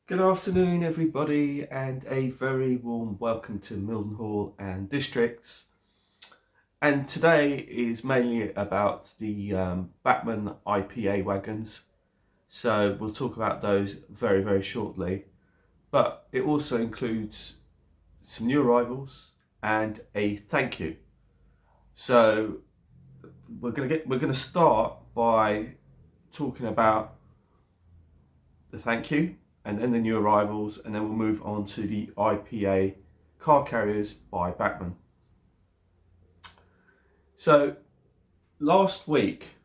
Good afternoon, everybody, and a very warm welcome to Mildenhall and Districts. And today is mainly about the Bachmann IPA wagons. So we'll talk about those very, very shortly. But it also includes some new arrivals and a thank you. So we're gonna start by talking about the thank you, and then the new arrivals, and then we'll move on to the IPA Car Carriers by Bachmann. So last week,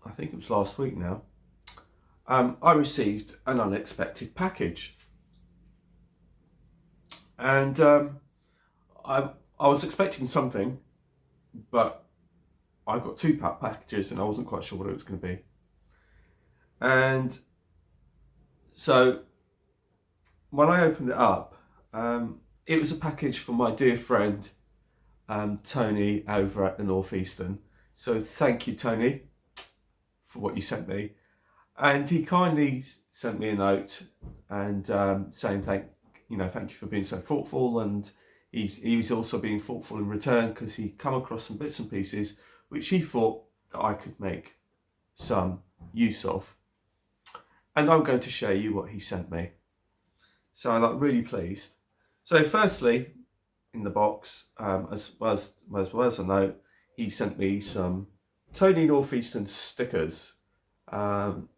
I think it was last week now, I received an unexpected package, and I was expecting something, but I got two packages, and I wasn't quite sure what it was going to be. And so when I opened it up, it was a package from my dear friend Tony over at the Northeastern. So thank you, Tony, for what you sent me. And he kindly sent me a note and saying thank you for being so thoughtful, and he's also being thoughtful in return because he come across some bits and pieces which he thought that I could make some use of. And I'm going to show you what he sent me. So I'm really pleased. So firstly, in the box, as well as a note, he sent me some Tony Northeastern stickers.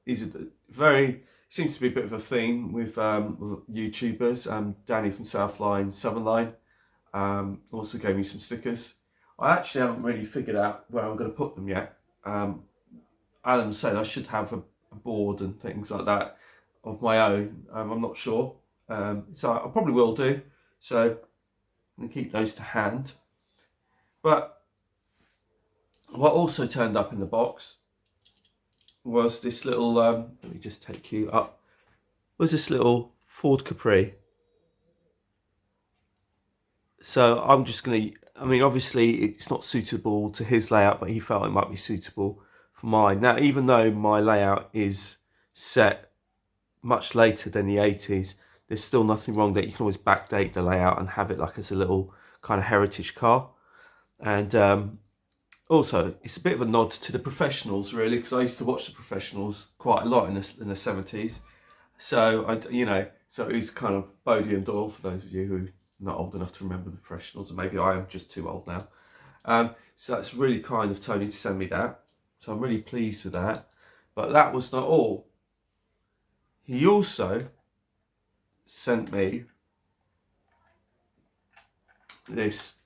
These are seems to be a bit of a theme with YouTubers. Danny from South Line, Southern Line, also gave me some stickers. I actually haven't really figured out where I'm going to put them yet. Alan said I should have a board and things like that of my own. I'm not sure, so I probably will do. So I'm going to keep those to hand. But what also turned up in the box was this little, let me just take you up, was this little Ford Capri. So I'm just going to, obviously it's not suitable to his layout, but he felt it might be suitable for mine. Now, even though my layout is set much later than the 80s, there's still nothing wrong that you can always backdate the layout and have it like as a little kind of heritage car. And also, it's a bit of a nod to the professionals, really, because I used to watch the professionals quite a lot in the 70s. So so it was kind of Bodie and Doyle for those of you who are not old enough to remember the professionals, and maybe I am just too old now. So that's really kind of Tony to send me that. So I'm really pleased with that. But that was not all. He also sent me this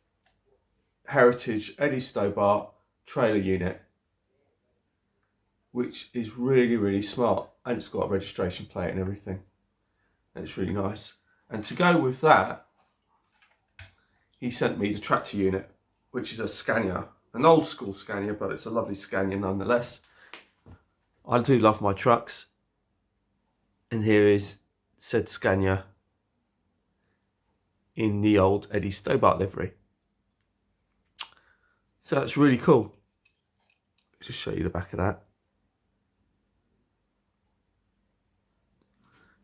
Heritage Eddie Stobart trailer unit, which is really, really smart, and it's got a registration plate and everything, and it's really nice. And to go with that, he sent me the tractor unit, which is a Scania, an old school Scania, but it's a lovely Scania nonetheless. I do love my trucks, and here is said Scania in the old Eddie Stobart livery. So that's really cool. I'll just show you the back of that.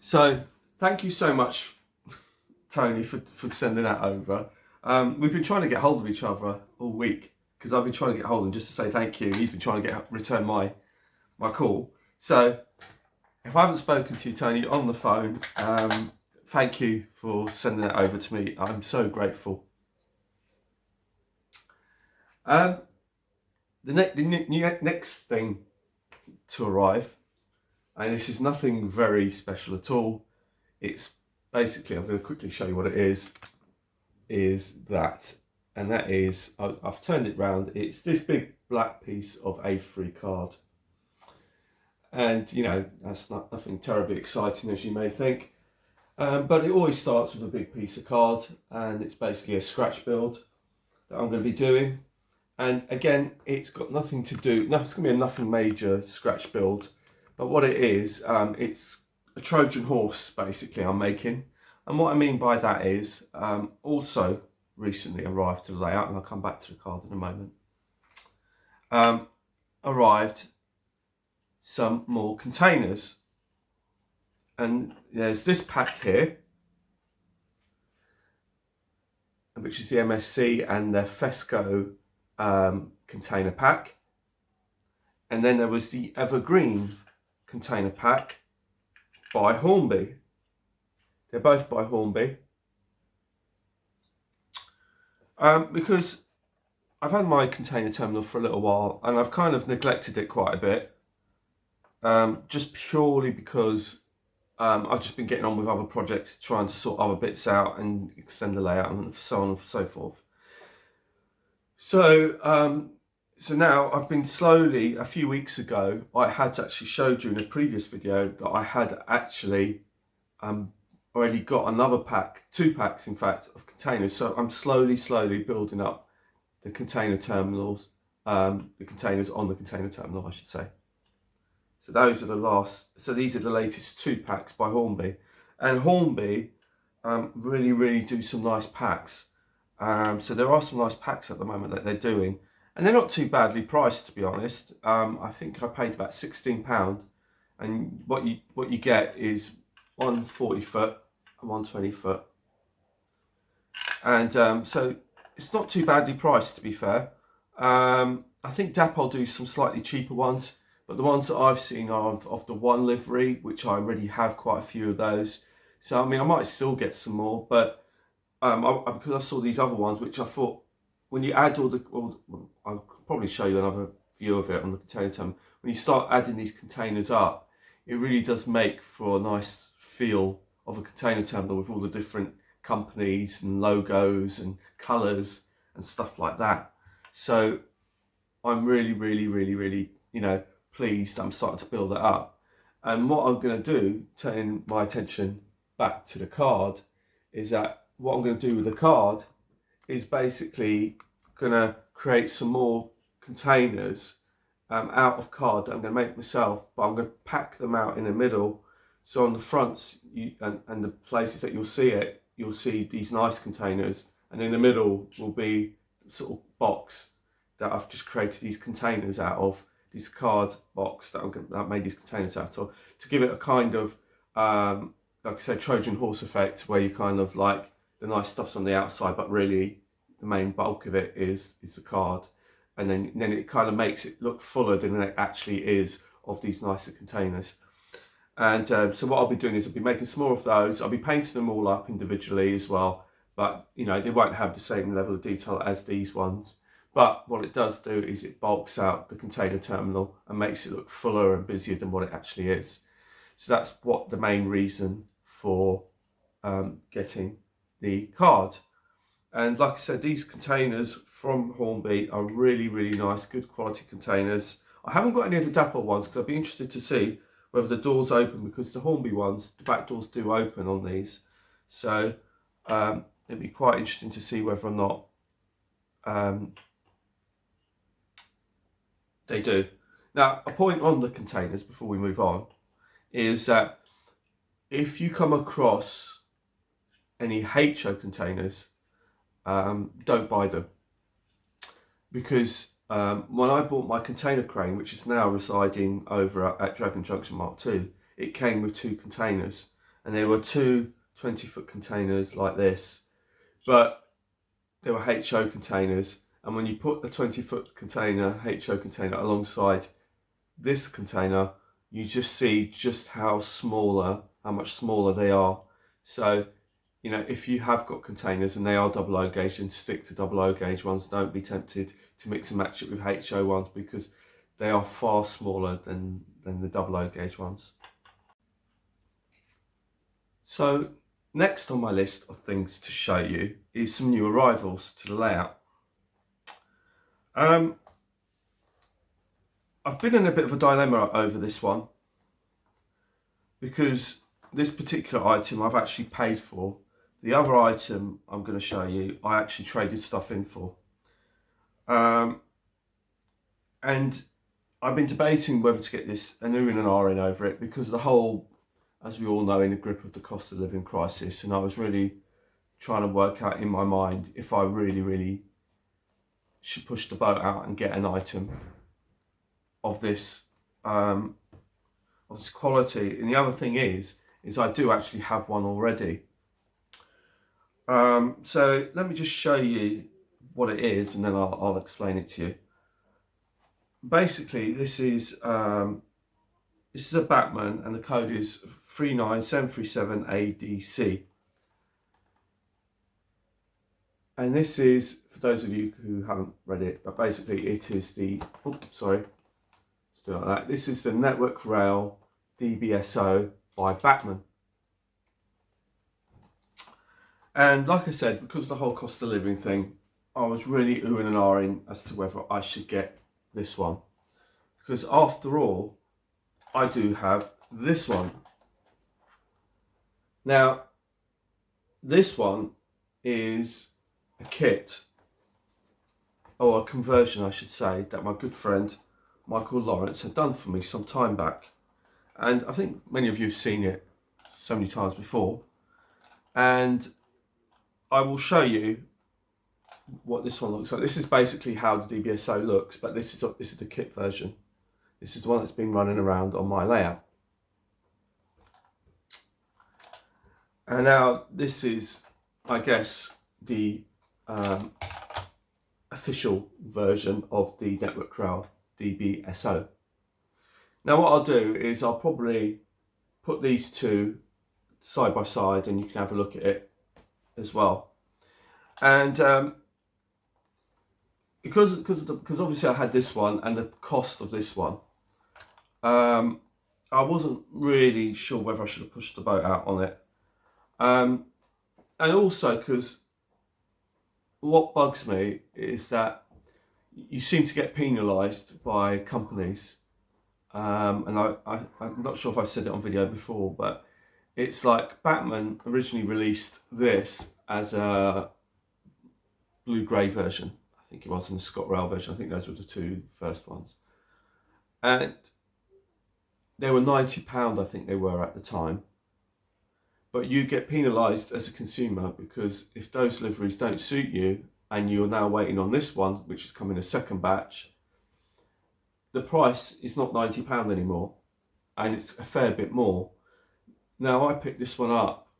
So thank you so much, Tony, for sending that over. We've been trying to get hold of each other all week because I've been trying to get hold of him just to say thank you. He's been trying to return my call. So if I haven't spoken to you, Tony, on the phone, thank you for sending that over to me. I'm so grateful. The next thing to arrive, and this is nothing very special at all. It's basically, I'm going to quickly show you what it is that, and that is, I've turned it round. It's this big black piece of A3 card. And, that's nothing terribly exciting as you may think. But it always starts with a big piece of card, and it's basically a scratch build that I'm going to be doing. And again, it's got nothing to do, it's going to be a nothing major scratch build. But what it is, it's a Trojan horse, basically, I'm making. And what I mean by that is, also recently arrived to the layout, and I'll come back to the card in a moment, arrived some more containers. And there's this pack here, which is the MSC and their Fesco container pack. And then there was the Evergreen container pack by Hornby. They're both by Hornby. Because I've had my container terminal for a little while and I've kind of neglected it quite a bit. Just purely because I've just been getting on with other projects, trying to sort other bits out and extend the layout and so on and so forth. So now I've been slowly, a few weeks ago, I had actually showed you in a previous video that I had actually already got another pack, 2 packs in fact, of containers. So I'm slowly building up the container terminals, the containers on the container terminal, I should say. So those are the last, so these are the latest 2 packs by Hornby. And Hornby really do some nice packs. So there are some nice packs at the moment that they're doing. And they're not too badly priced, to be honest. I think I paid about £16. And what you get is one 40 foot and one 20 foot. And so it's not too badly priced, to be fair. I think Dapol do some slightly cheaper ones. But the ones that I've seen are of the one livery, which I already have quite a few of those. So, I mean, I might still get some more, but because I saw these other ones, which I thought, when you add I'll probably show you another view of it on the container terminal. When you start adding these containers up, it really does make for a nice feel of a container terminal with all the different companies and logos and colours and stuff like that. So, I'm really, pleased I'm starting to build that up. And what I'm going to do, turning my attention back to the card, is that what I'm going to do with the card is basically going to create some more containers out of card that I'm going to make myself, but I'm going to pack them out in the middle. So on the fronts and the places that you'll see these nice containers, and in the middle will be the sort of box that I've just created these containers out of. This card box that I've made these containers out of, to give it a kind of, like I said, Trojan horse effect, where you kind of like the nice stuff's on the outside, but really the main bulk of it is the card, and then it kind of makes it look fuller than it actually is of these nicer containers. And so what I'll be doing is I'll be making some more of those. I'll be painting them all up individually as well, but they won't have the same level of detail as these ones. But what it does do is it bulks out the container terminal and makes it look fuller and busier than what it actually is. So that's what the main reason for getting the card. And like I said, these containers from Hornby are really nice, good quality containers. I haven't got any of the Dapol ones because I'd be interested to see whether the doors open, because the Hornby ones, the back doors do open on these. So it'd be quite interesting to see whether or not they do. Now, a point on the containers before we move on is that if you come across any HO containers, don't buy them. Because when I bought my container crane, which is now residing over at Dragon Junction Mark II, it came with 2 containers. And there were 2 20-foot containers like this. But they were HO containers. And when you put a 20-foot container, HO container, alongside this container, you just see just how much smaller they are. So, if you have got containers and they are double O gauge, then stick to double O gauge ones. Don't be tempted to mix and match it with HO ones, because they are far smaller than the double O gauge ones. So, next on my list of things to show you is some new arrivals to the layout. I've been in a bit of a dilemma over this one, because this particular item I've actually paid for. The other item I'm going to show you, I actually traded stuff in for. And I've been debating whether to get this an U and an R in over it, because the whole, as we all know, in the grip of the cost of living crisis, and I was really trying to work out in my mind if I really should push the boat out and get an item of this quality. And the other thing is is I do actually have one already. So let me just show you what it is, and then I'll explain it to you. Basically, this is a Bachmann, and the code is 39737ADC. And this is, for those of you who haven't read it, but basically it is the, let's do it like that. This is the Network Rail DBSO by Bachmann. And like I said, because of the whole cost of living thing, I was really oohing and ahhing as to whether I should get this one. Because after all, I do have this one. Now, this one is a kit, or a conversion I should say, that my good friend Michael Lawrence had done for me some time back. And I think many of you have seen it so many times before. And I will show you what this one looks like. This is basically how the DBSO looks, but this is the kit version. This is the one that's been running around on my layout. And now this is, I guess, the official version of the Network Rail DBSO. Now what I'll do is I'll probably put these two side by side and you can have a look at it as well. And because obviously I had this one and the cost of this one, I wasn't really sure whether I should have pushed the boat out on it. And also because what bugs me is that you seem to get penalised by companies. And I'm not sure if I've said it on video before, but it's like Bachmann originally released this as a blue-grey version. I think it was in the ScotRail version. I think those were the two first ones. And they were £90, I think they were at the time. But you get penalised as a consumer because if those liveries don't suit you and you're now waiting on this one, which is coming a second batch, the price is not £90 anymore, and it's a fair bit more. Now I picked this one up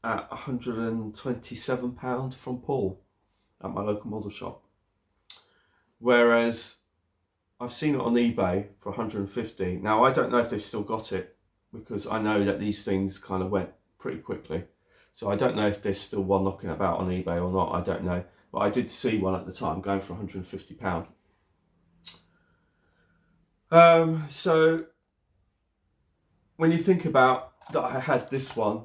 at £127 from Paul at my local model shop, whereas I've seen it on eBay for £150. Now I don't know if they've still got it, because I know that these things kind of went pretty quickly, so I don't know if there's still one knocking about on eBay or not. I don't know, but I did see one at the time going for £150. So when you think about that, I had this one,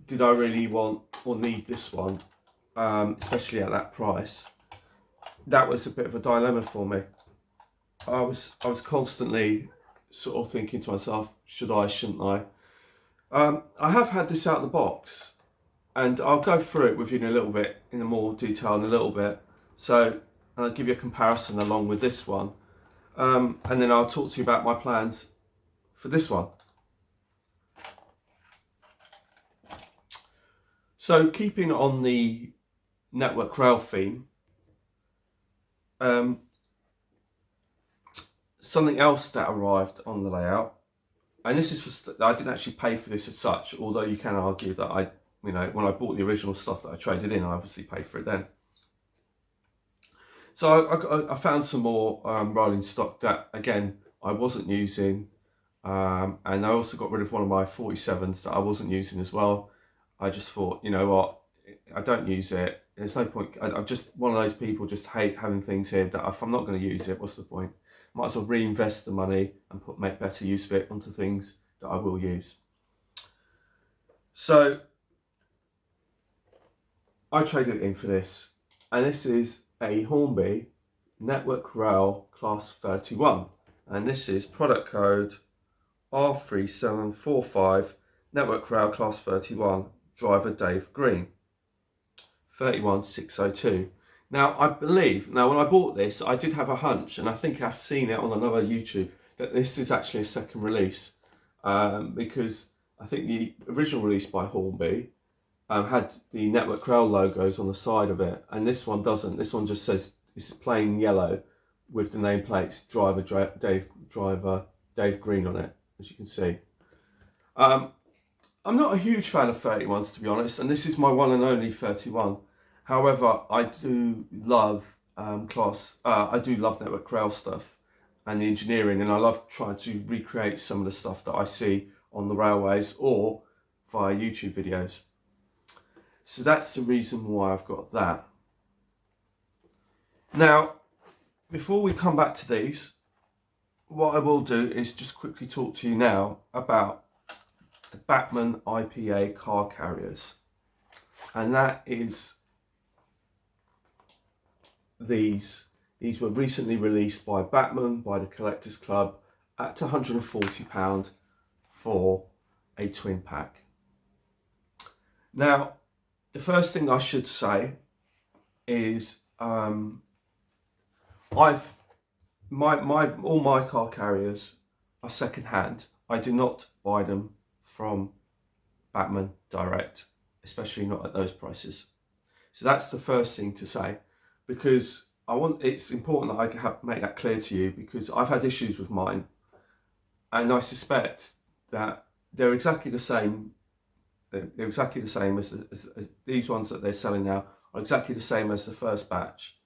did I really want or need this one, especially at that price? That was a bit of a dilemma for me. I was constantly sort of thinking to myself, should I, shouldn't I? I have had this out of the box, and I'll go through it with you in a little bit, in more detail in a little bit. So I'll give you a comparison along with this one. And then I'll talk to you about my plans for this one. So keeping on the Network Rail theme, something else that arrived on the layout, and this is for, I didn't actually pay for this as such, although you can argue that when I bought the original stuff that I traded in, I obviously paid for it then. So I found some more rolling stock that, again, I wasn't using, and I also got rid of one of my 47s that I wasn't using as well. I just thought, you know what, I don't use it. There's no point. I'm just one of those people just hate having things here that if I'm not going to use it, what's the point? Might as well reinvest the money and make better use of it onto things that I will use. So I traded it in for this, and this is a Hornby Network Rail Class 31, and this is product code R3745 Network Rail Class 31, driver Dave Green, 31602. Now I believe, when I bought this, I did have a hunch, and I think I've seen it on another YouTube, that this is actually a second release, because I think the original release by Hornby had the Network Rail logos on the side of it, and this one doesn't. This one just says, it's plain yellow with the nameplates driver Dave Green on it, as you can see. I'm not a huge fan of 31s, to be honest, and this is my one and only 31. However, I do love I do love Network Rail stuff and the engineering, and I love trying to recreate some of the stuff that I see on the railways or via YouTube videos. So that's the reason why I've got that. Now, before we come back to these, what I will do is just quickly talk to you now about the Bachmann IPA Car Carriers. And that is these. These were recently released by Bachmann, by the Collectors Club, at £140 for a twin pack. Now, the first thing I should say is all my car carriers are second hand. I do not buy them from Bachmann direct, especially not at those prices. So that's the first thing to say, because it's important that I make that clear to you, because I've had issues with mine, and I suspect that they're exactly the same. They're exactly the same as these ones that they're selling now are exactly the same as the first batch.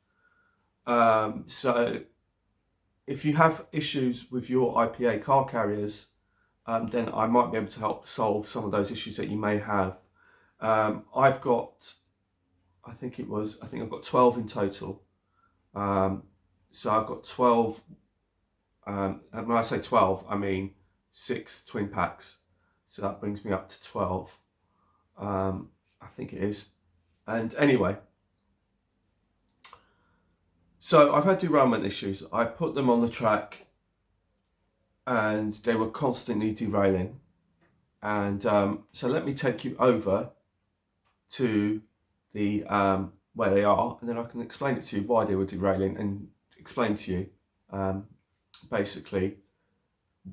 So if you have issues with your IPA car carriers, then I might be able to help solve some of those issues that you may have. I've got 12 in total. So I've got 12, and when I say 12, I mean 6 twin packs. So that brings me up to 12. I think it is. And anyway, so I've had derailment issues. I put them on the track and they were constantly derailing. And so let me take you over to the where they are, and then I can explain it to you why they were derailing, and explain to you basically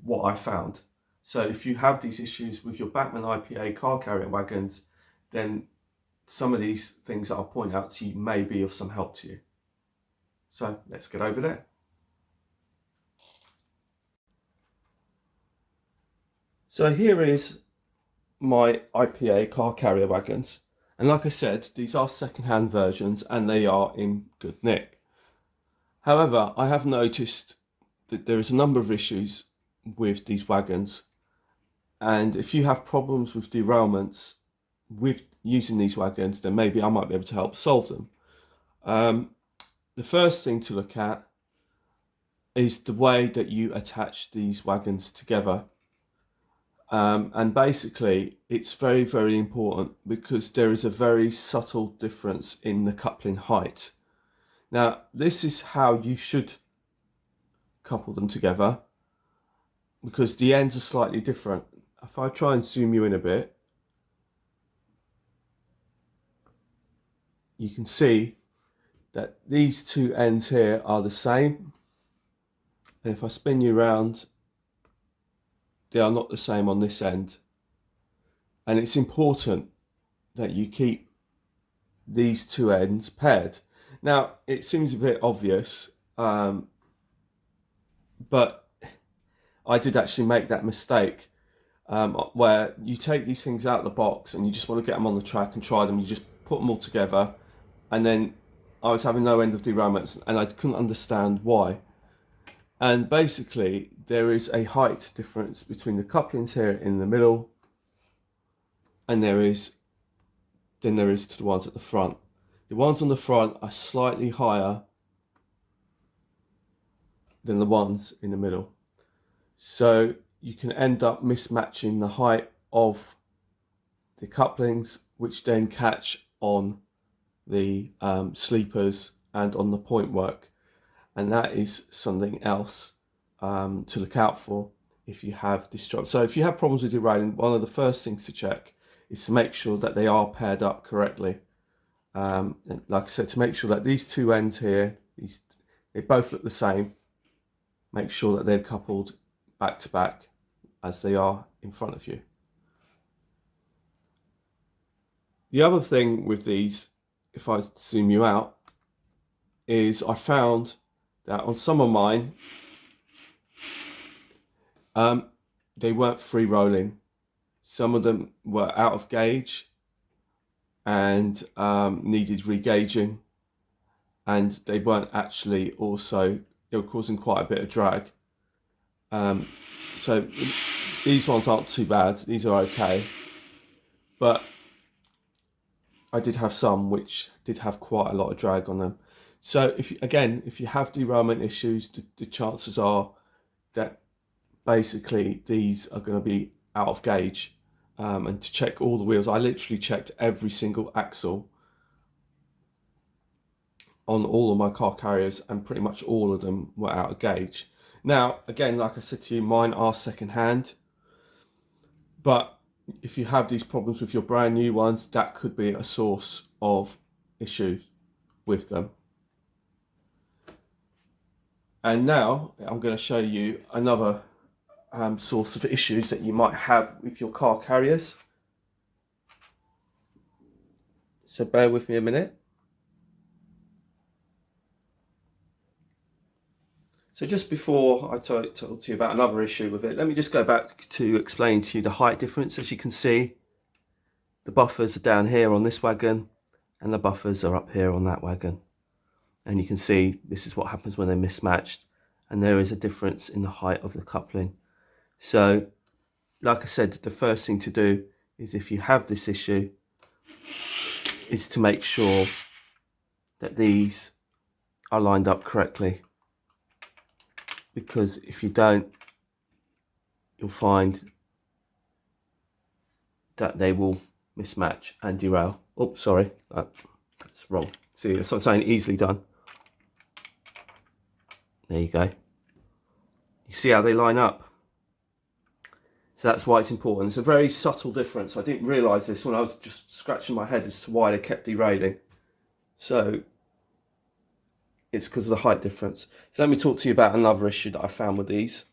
what I found. So if you have these issues with your Bachmann IPA car carrier wagons, then some of these things that I'll point out to you may be of some help to you. So let's get over there. So here is my IPA car carrier wagons. And like I said, these are second-hand versions and they are in good nick. However, I have noticed that there is a number of issues with these wagons. And if you have problems with derailments with using these wagons, then maybe I might be able to help solve them. The first thing to look at is the way that you attach these wagons together. And basically, it's very, very important because there is a very subtle difference in the coupling height. Now, this is how you should couple them together, because the ends are slightly different. If I try and zoom you in a bit, you can see that these two ends here are the same. And if I spin you around, they are not the same on this end. And it's important that you keep these two ends paired. Now, it seems a bit obvious, but I did actually make that mistake where you take these things out of the box and you just want to get them on the track and try them. You just put them all together, and then I was having no end of derailments and I couldn't understand why. And basically, there is a height difference between the couplings here in the middle, and there is to the ones at the front. The ones on the front are slightly higher than the ones in the middle. So you can end up mismatching the height of the couplings, which then catch on the sleepers and on the point work. And that is something else to look out for if you have this job. So if you have problems with derailing, one of the first things to check is to make sure that they are paired up correctly. And like I said, to make sure that these two ends here, they both look the same. Make sure that they're coupled back to back as they are in front of you. The other thing with these, if I zoom you out, is I found that on some of mine, they weren't free rolling. Some of them were out of gauge and needed regauging, and they weren't actually also, they were causing quite a bit of drag. So these ones aren't too bad, these are okay, but I did have some which did have quite a lot of drag on them. So if you have derailment issues, the chances are that basically these are going to be out of gauge. And to check all the wheels, I literally checked every single axle on all of my car carriers, and pretty much all of them were out of gauge. Now, again, like I said to you, mine are second hand, but if you have these problems with your brand new ones, that could be a source of issues with them. And now I'm going to show you another source of issues that you might have with your car carriers. So bear with me a minute. So just before I talk to you about another issue with it, let me just go back to explain to you the height difference. As you can see, the buffers are down here on this wagon and the buffers are up here on that wagon. And you can see this is what happens when they're mismatched, and there is a difference in the height of the coupling. So like I said, the first thing to do is, if you have this issue, is to make sure that these are lined up correctly, because if you don't, you'll find that they will mismatch and derail. Oh, sorry, that's wrong. See, that's what I'm saying, easily done. There you go. You see how they line up? So that's why it's important. It's a very subtle difference. I didn't realise this when I was just scratching my head as to why they kept derailing. So it's because of the height difference. So let me talk to you about another issue that I found with these.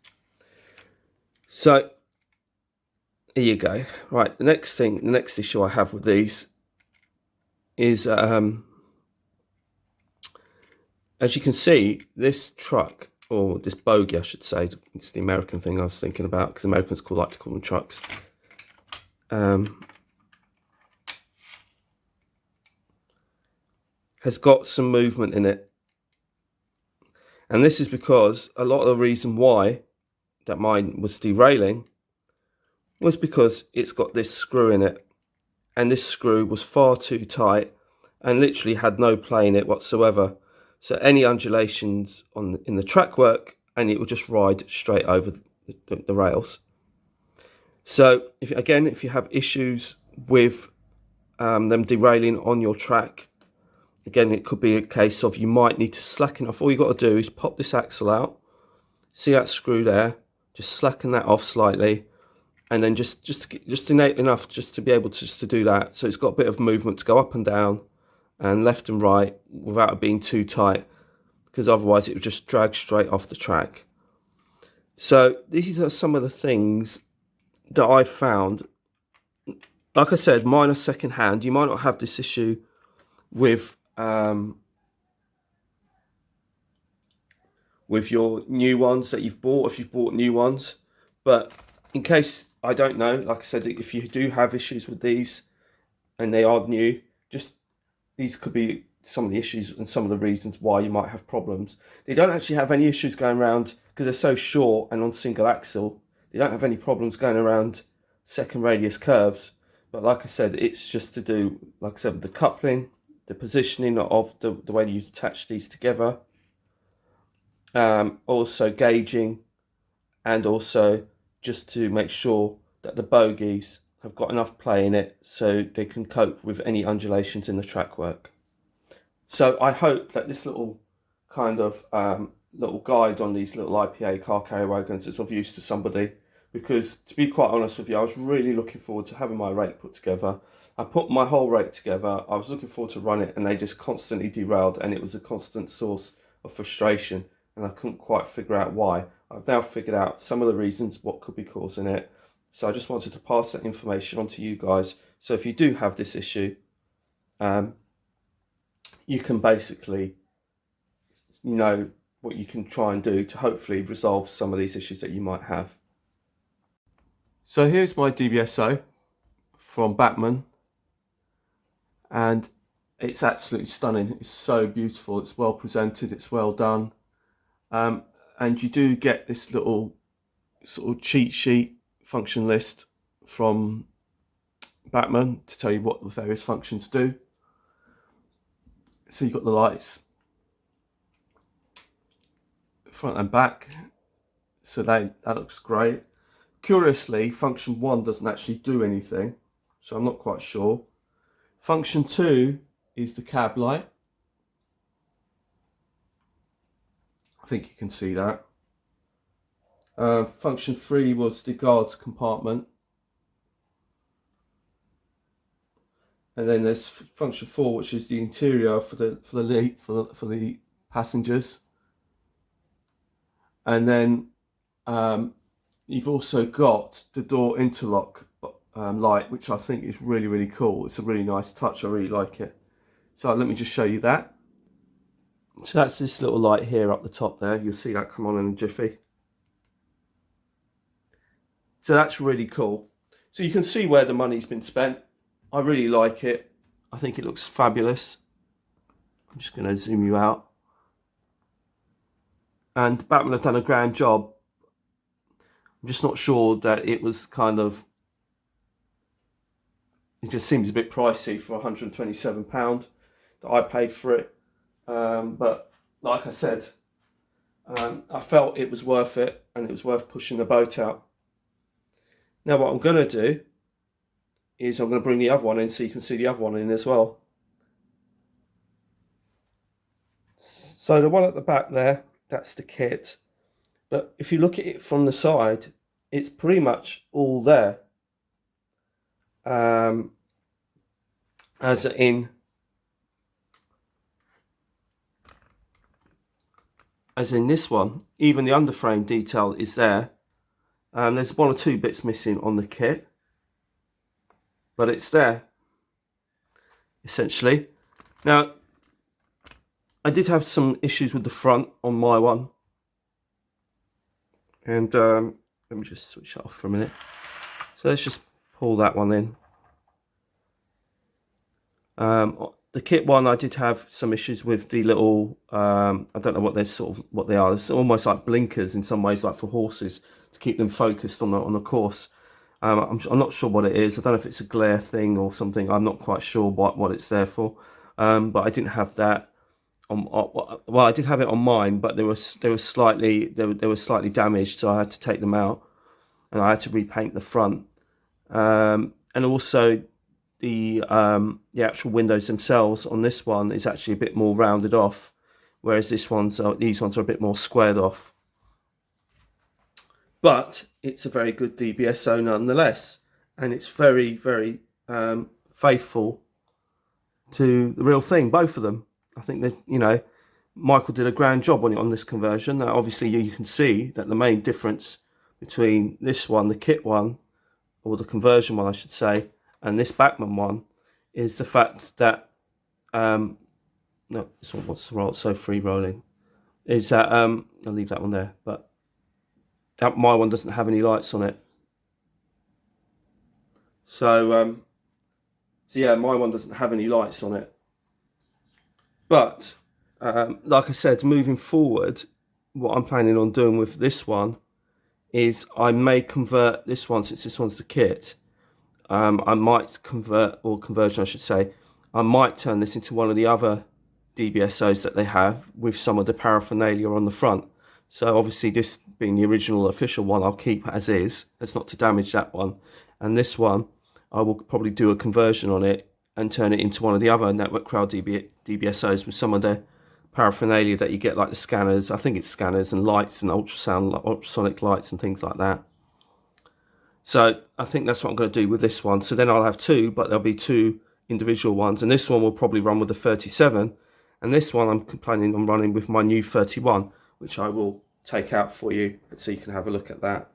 So here you go. Right, the next issue I have with these is, as you can see, this truck, or this bogie I should say, it's the American thing I was thinking about, because Americans like to call them trucks. Has got some movement in it. And this is because a lot of the reason why that mine was derailing was because it's got this screw in it. And this screw was far too tight and literally had no play in it whatsoever. So any undulations in the track work, and it will just ride straight over the rails. So if you have issues with them derailing on your track, again, it could be a case of you might need to slacken off. All you got to do is pop this axle out. See that screw there? Just slacken that off slightly, and then just enough just to be able to do that. So it's got a bit of movement to go up and down and left and right without it being too tight, because otherwise it would just drag straight off the track. So these are some of the things that I've found. Like I said, mine are second hand. You might not have this issue with your new ones that you've bought, if you've bought new ones. But in case I don't know, like I said, if you do have issues with these and they are new, just these could be some of the issues and some of the reasons why you might have problems. They don't actually have any issues going around, because they're so short and on single axle, they don't have any problems going around second radius curves. But like I said, it's just to do, like I said, with the coupling, the positioning of the way you attach these together, also gauging, and also just to make sure that the bogies have got enough play in it so they can cope with any undulations in the track work. So I hope that this little kind of little guide on these little IPA car carrier wagons is of use to somebody, because to be quite honest with you, I was really looking forward to having my rake put together. I put my whole rake together, I was looking forward to run it, and they just constantly derailed, and it was a constant source of frustration, and I couldn't quite figure out why. I've now figured out some of the reasons what could be causing it. So I just wanted to pass that information on to you guys. So if you do have this issue, you can basically, you know, what you can try and do to hopefully resolve some of these issues that you might have. So here's my DBSO from Bachmann, and it's absolutely stunning. It's so beautiful. It's well presented. It's well done. And you do get this little sort of cheat sheet function list from Bachmann to tell you what the various functions do. So you've got the lights, front and back. So that looks great. Curiously, function 1 doesn't actually do anything, so I'm not quite sure. Function 2 is the cab light. I think you can see that. Function 3 was the guards compartment. And then there's function 4, which is the interior for the passengers. And then you've also got the door interlock light, which I think is really, really cool. It's a really nice touch. I really like it. So let me just show you that. So that's this little light here up the top there. You'll see that come on in a jiffy. So that's really cool. So you can see where the money's been spent. I really like it. I think it looks fabulous. I'm just going to zoom you out. And Bachmann have done a grand job. I'm just not sure that it was kind of... It just seems a bit pricey for £127 that I paid for it. But like I said, I felt it was worth it, and it was worth pushing the boat out. Now what I'm going to do is I'm going to bring the other one in so you can see the other one in as well. So the one at the back there, that's the kit. But if you look at it from the side, it's pretty much all there. As in this one, even the underframe detail is there. There's one or two bits missing on the kit, but it's there, essentially. Now, I did have some issues with the front on my one. And let me just switch that off for a minute. So let's just pull that one in. The kit one, I did have some issues with the little, I don't know what they are. It's almost like blinkers in some ways, like for horses, to keep them focused on the course. I'm not sure what it is. I don't know if it's a glare thing or something. I'm not quite sure what it's there for. But I didn't have that on. Well, I did have it on mine, but they were slightly damaged, so I had to take them out, and I had to repaint the front, and also the actual windows themselves on this one is actually a bit more rounded off, whereas these ones are a bit more squared off. But it's a very good DBSO nonetheless, and it's very, very faithful to the real thing, both of them. I think that, Michael did a grand job on this conversion. Now, obviously, you can see that the main difference between this one, the kit one, or the conversion one, I should say, and this Bachmann one is the fact that, no, this one wants to roll, so free rolling, is that, I'll leave that one there, but that my one doesn't have any lights on it. So yeah, my one doesn't have any lights on it. But, like I said, moving forward, what I'm planning on doing with this one is I may convert this one, since this one's the kit, I might conversion I should say, I might turn this into one of the other DBSOs that they have with some of the paraphernalia on the front. So obviously this being the original official one, I'll keep as is. That's not to damage that one. And this one, I will probably do a conversion on it and turn it into one of the other Network Rail DBSOs with some of the paraphernalia that you get, like the scanners. I think it's scanners and lights and ultrasonic lights and things like that. So I think that's what I'm going to do with this one. So then I'll have two, but there'll be two individual ones. And this one will probably run with the 37. And this one I'm planning on running with my new 31, which I will take out for you so you can have a look at that.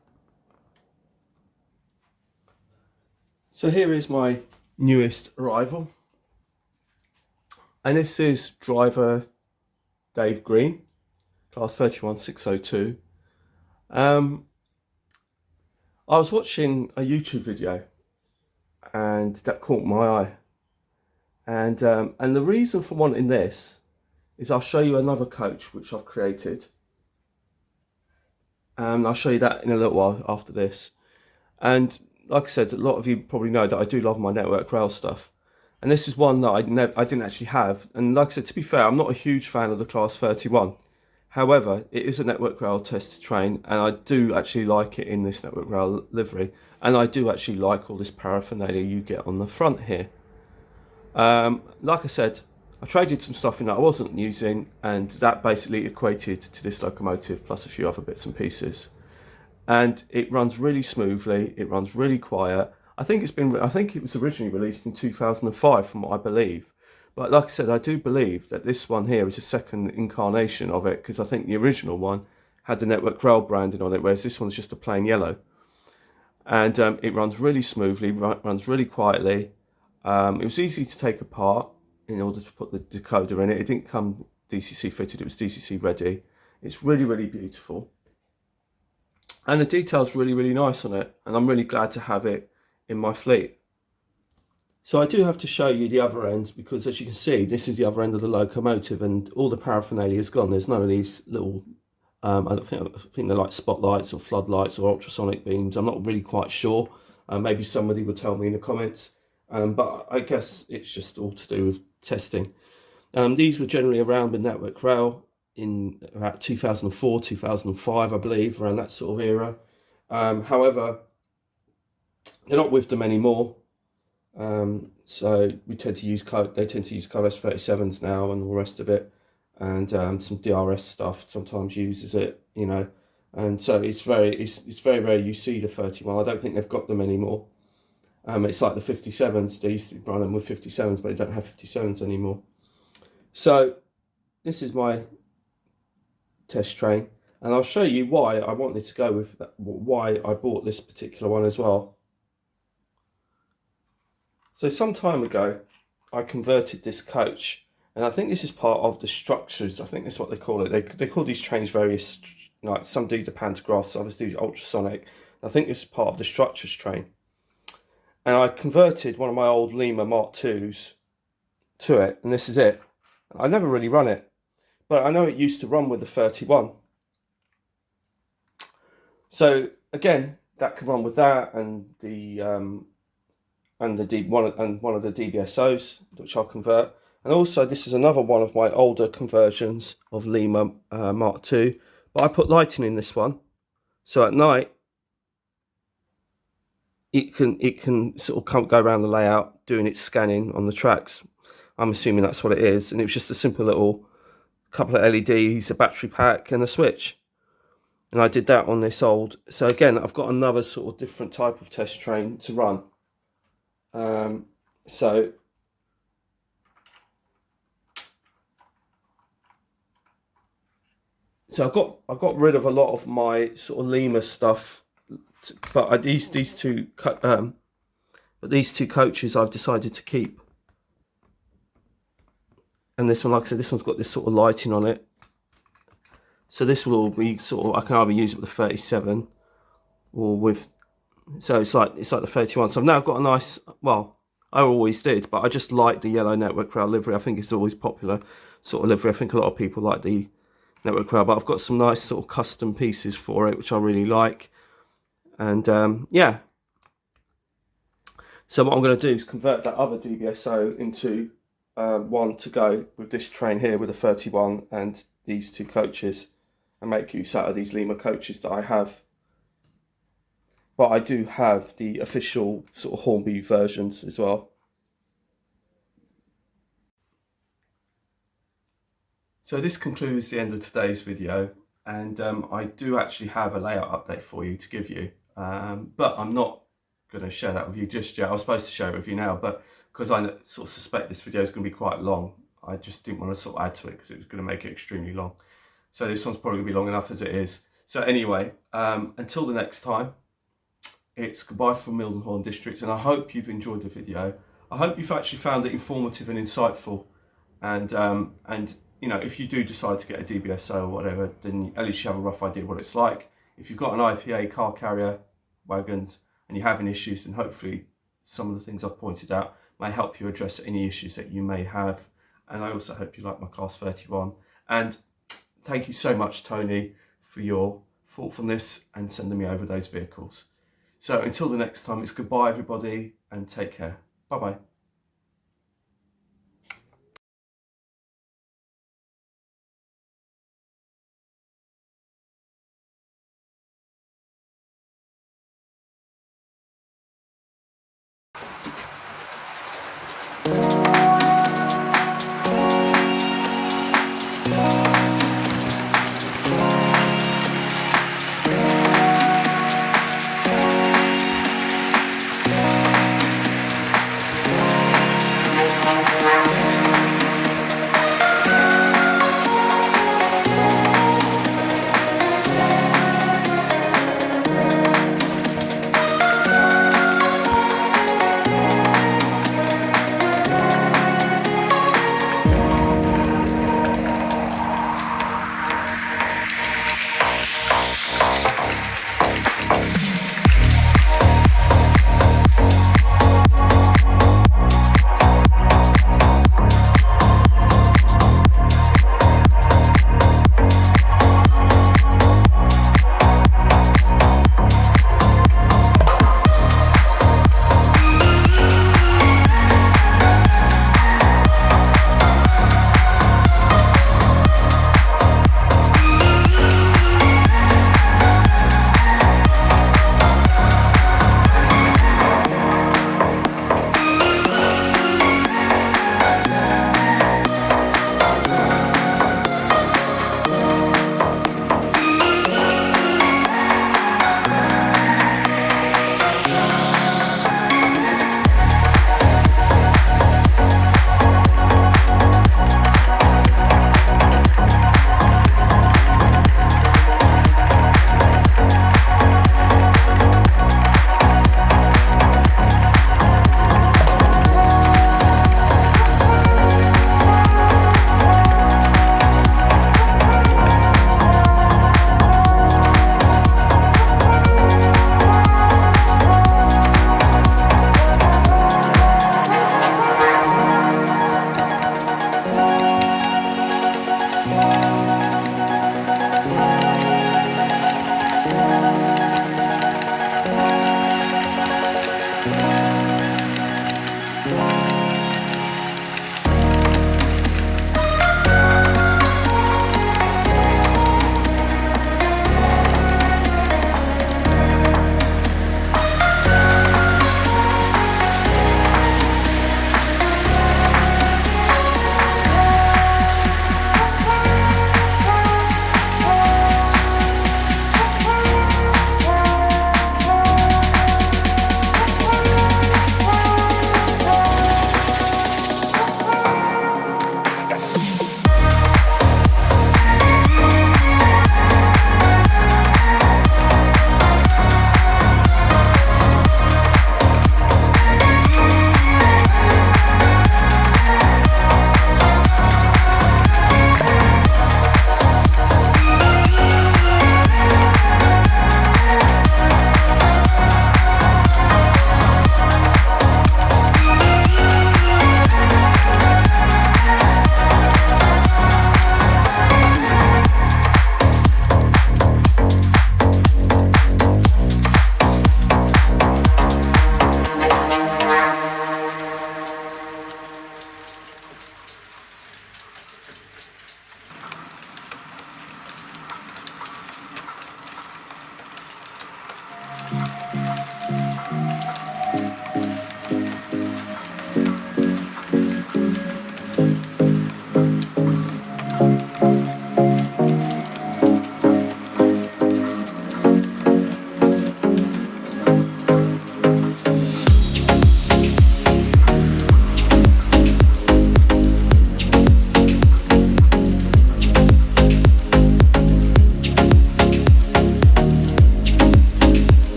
So here is my newest arrival. And this is driver Dave Green, class 31602. I was watching a YouTube video and that caught my eye. And the reason for wanting this is I'll show you another coach which I've created. I'll show you that in a little while after this. And like I said, a lot of you probably know that I do love my Network Rail stuff. And this is one that I didn't actually have. And like I said, to be fair, I'm not a huge fan of the Class 31. However, it is a Network Rail tested train, and I do actually like it in this Network Rail livery. And I do actually like all this paraphernalia you get on the front here. Like I said, I traded some stuff in that I wasn't using, and that basically equated to this locomotive plus a few other bits and pieces. And it runs really smoothly. It runs really quiet. I think it was originally released in 2005, from what I believe. But like I said, I do believe that this one here is a second incarnation of it, because I think the original one had the Network Rail branding on it, whereas this one's just a plain yellow. And it runs really smoothly, runs really quietly. It was easy to take apart in order to put the decoder in it. It didn't come DCC fitted, it was DCC ready. It's really, really beautiful. And the detail's really, really nice on it. And I'm really glad to have it in my fleet. So I do have to show you the other end, because as you can see, this is the other end of the locomotive and all the paraphernalia is gone. There's none of these little, I think they're like spotlights or floodlights or ultrasonic beams. I'm not really quite sure. Maybe somebody will tell me in the comments. But I guess it's just all to do with testing. These were generally around with Network Rail in about 2004, 2005, I believe, around that sort of era. However, they're not with them anymore. So they tend to use Colas 37s now and all the rest of it. And some DRS stuff sometimes uses it, you know. And so it's very rare you see the 31. I don't think they've got them anymore. It's like the 57s. They used to run them with 57s, but they don't have 57s anymore. So this is my test train, and I'll show you why I wanted to go with that, why I bought this particular one as well. So some time ago, I converted this coach, and I think this is part of the structures. I think that's what they call it. They call these trains various, like some do the pantographs, others do ultrasonic. I think it's part of the structures train. And I converted one of my old Lima Mark IIs to it, and this is it. I never really run it, but I know it used to run with the 31. So again, that can run with that and one of the DBSOs, which I'll convert. And also, this is another one of my older conversions of Lima Mark II, but I put lighting in this one, so at night it can sort of go around the layout doing its scanning on the tracks. I'm assuming that's what it is, and it was just a simple little couple of LEDs, a battery pack and a switch. And I did that on this old. So again, I've got another sort of different type of test train to run. So I got rid of a lot of my sort of Lima stuff, but these two coaches I've decided to keep. And this one, like I said, this one's got this sort of lighting on it. So this will all be sort of, I can either use it with the 37 or with, so it's like the 31. So I've now got a nice, well, I always did, but I just like the yellow Network Rail livery. I think it's always popular sort of livery. I think a lot of people like the Network Rail, but I've got some nice sort of custom pieces for it, which I really like. And yeah. So what I'm going to do is convert that other DBSO into one to go with this train here with a 31 and these two coaches, and make use out of these Lima coaches that I have. But I do have the official sort of Hornby versions as well. So this concludes the end of today's video, and I do actually have a layout update for you to give you, but I'm not going to share that with you just yet. I was supposed to share it with you now, but because I sort of suspect this video is going to be quite long, I just didn't want to sort of add to it because it was going to make it extremely long. So this one's probably going to be long enough as it is. So anyway, until the next time, it's goodbye from Mildenhall Districts, and I hope you've enjoyed the video. I hope you've actually found it informative and insightful, and you know, if you do decide to get a DBSO or whatever, then at least you have a rough idea what it's like. If you've got an IPA car carrier, wagons and you're having issues, then hopefully some of the things I've pointed out may help you address any issues that you may have. And I also hope you like my Class 31. And thank you so much, Tony, for your thoughtfulness and sending me over those vehicles. So until the next time, it's goodbye, everybody, and take care. Bye-bye.